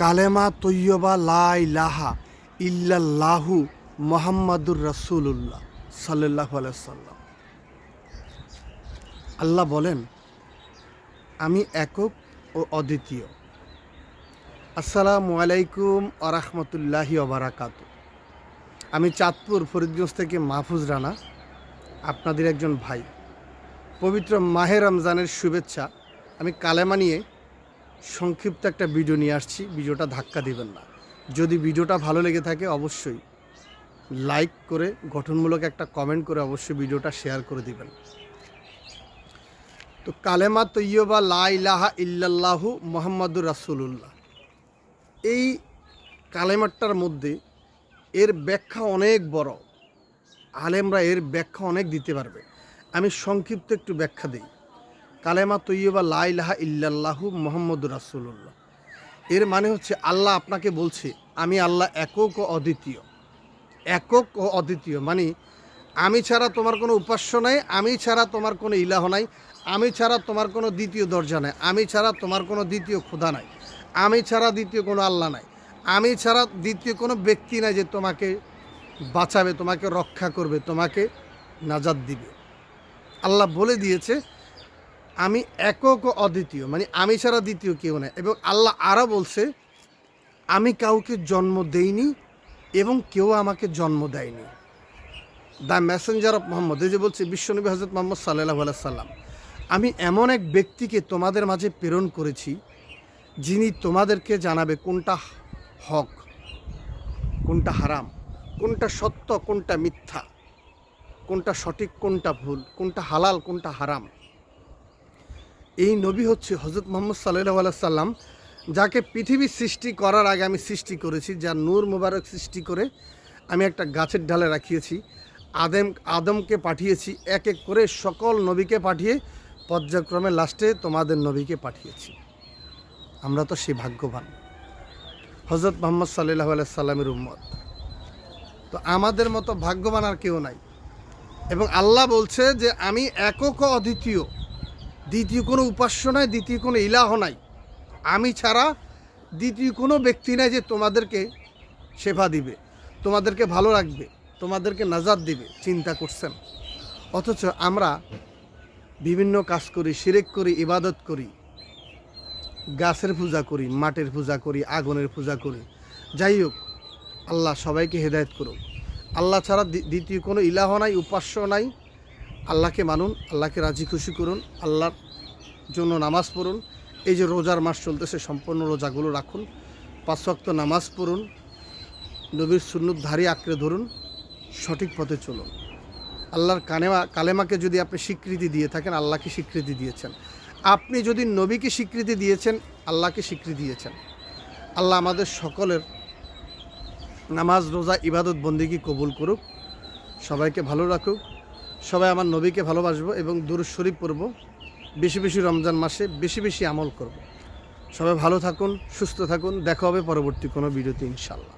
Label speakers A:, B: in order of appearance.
A: কালেমা তৈয়বা লা ইলাহা ইল্লাল্লাহু মুহাম্মাদুর রাসূলুল্লাহ সাল্লাল্লাহু আলাইহি সাল্লাম। আল্লাহ বলেন, আমি একক ও অদ্বিতীয়। আসসালামু আলাইকুম ওয়া রাহমাতুল্লাহি ওয়া বারাকাতুহু। আমি চাঁদপুর ফরিদগঞ্জ থেকে মাহফুজ রানা, আপনাদের একজন ভাই। পবিত্র মাহে রমজানের শুভেচ্ছা। আমি কালেমা নিয়ে সংক্ষিপ্ত একটা ভিডিও নিয়ে আসছি। ভিডিওটা ধাক্কা দিবেন না। যদি ভিডিওটা ভালো লেগে থাকে অবশ্যই লাইক করে গঠনমূলক একটা কমেন্ট করে অবশ্যই ভিডিওটা শেয়ার করে দিবেন। তো কালেমা তৈয়বা লা ইলাহা ইল্লাল্লাহু মুহাম্মাদুর রাসূলুল্লাহ, এই কালেমাটার মধ্যে এর ব্যাখ্যা অনেক বড়। আলেমরা এর ব্যাখ্যা অনেক দিতে পারবে। আমি সংক্ষিপ্ত একটু ব্যাখ্যা দিই। কালেমা তৈয়বা লা ইলাহা ইল্লাল্লাহু মুহাম্মাদুর রাসূলুল্লাহ, এর মানে হচ্ছে আল্লাহ আপনাকে বলছে আমি আল্লাহ একক ও অদ্বিতীয়। একক ও অদ্বিতীয় মানে আমি ছাড়া তোমার কোনো উপাস্য নাই, আমি ছাড়া তোমার কোনো ইলাহ নাই, আমি ছাড়া তোমার কোনো দ্বিতীয় দরজা নাই, আমি ছাড়া তোমার কোনো দ্বিতীয় খোদা নাই, আমি ছাড়া দ্বিতীয় কোনো আল্লাহ নাই, আমি ছাড়া দ্বিতীয় কোনো ব্যক্তি নাই যে তোমাকে বাঁচাবে, তোমাকে রক্ষা করবে, তোমাকে নাজাত দিবে। আল্লাহ বলে দিয়েছে আমি একক ও অদ্বিতীয়, মানে আমি ছাড়া দ্বিতীয় কেউ নেই। এবং আল্লাহ আরও বলছে আমি কাউকে জন্ম দেইনি এবং কেউ আমাকে জন্ম দেয়নি। দ্য মেসেঞ্জার অফ মোহাম্মদ, এই যে বলছে বিশ্বনবী হজরত মোহাম্মদ সাল্লাল্লাহু আলাইহি সাল্লাম, আমি এমন এক ব্যক্তিকে তোমাদের মাঝে প্রেরণ করেছি যিনি তোমাদেরকে জানাবে কোনটা হক, কোনটা হারাম, কোনটা সত্য, কোনটা মিথ্যা, কোনটা সঠিক, কোনটা ভুল, কোনটা হালাল, কোনটা হারাম। এই নবী হচ্ছে হজরত মোহাম্মদ সাল্লাল্লাহু আলাইহি সাল্লাম, যাকে পৃথিবী সৃষ্টি করার আগে আমি সৃষ্টি করেছি, যার নূর মুবারক সৃষ্টি করে আমি একটা গাছের ডালে রাখিয়েছি। আদমকে পাঠিয়েছি, এক এক করে সকল নবীকে পাঠিয়ে পর্যায়ক্রমে লাস্টে তোমাদের নবীকে পাঠিয়েছি। আমরা তো সেই ভাগ্যবান হজরত মোহাম্মদ সাল্লাল্লাহু আলাইহি সাল্লামের উম্মত। তো আমাদের মতো ভাগ্যবান আর কেউ নাই। এবং আল্লাহ বলছে যে আমি একক ও অদ্বিতীয়, দ্বিতীয় কোনো উপাস্য নাই, দ্বিতীয় কোনো ইলাহ নাই, আমি ছাড়া দ্বিতীয় কোনো ব্যক্তি নাই যে তোমাদেরকে সেবা দিবে, তোমাদেরকে ভালো রাখবে, তোমাদেরকে নাজাত দিবে। চিন্তা করছেন? অথচ আমরা বিভিন্ন কাজ করি, শিরক করি, ইবাদত করি, গাছের পূজা করি, মাটির পূজা করি, আগুনের পূজা করি। যাই হোক, আল্লাহ সবাইকে হেদায়েত করুন। আল্লাহ ছাড়া দ্বিতীয় কোনো ইলাহ নাই, উপাস্য নাই। আল্লাহকে মানুন, আল্লাহকে রাজি খুশি করুন, আল্লাহর জন্য নামাজ পড়ুন। এই যে রোজার মাস চলতেছে, সম্পূর্ণ রোজাগুলো রাখুন, 5 ওয়াক্ত নামাজ পড়ুন, নবীর সুন্নত ধারি আঁকড়ে ধরুন, সঠিক পথে চলুন। আল্লাহর কালেমাকে যদি আপনি স্বীকৃতি দিয়ে থাকেন, আল্লাহকে স্বীকৃতি দিয়েছেন। আপনি যদি নবীকে স্বীকৃতি দিয়েছেন, আল্লাহকে স্বীকৃতি দিয়েছেন। আল্লাহ আমাদের সকলের নামাজ, রোজা, ইবাদত, বন্দেগী কবুল করুক, সবাইকে ভালো রাখুক। সবাই আমার নবীকে ভালোবাসবো এবং দুরূদ শরীফ পড়ব, বেশি বেশি রমজান মাসে বেশি বেশি আমল করব। সবাই ভালো থাকুন, সুস্থ থাকুন। দেখা হবে পরবর্তী কোনো ভিডিওতে ইনশাআল্লাহ।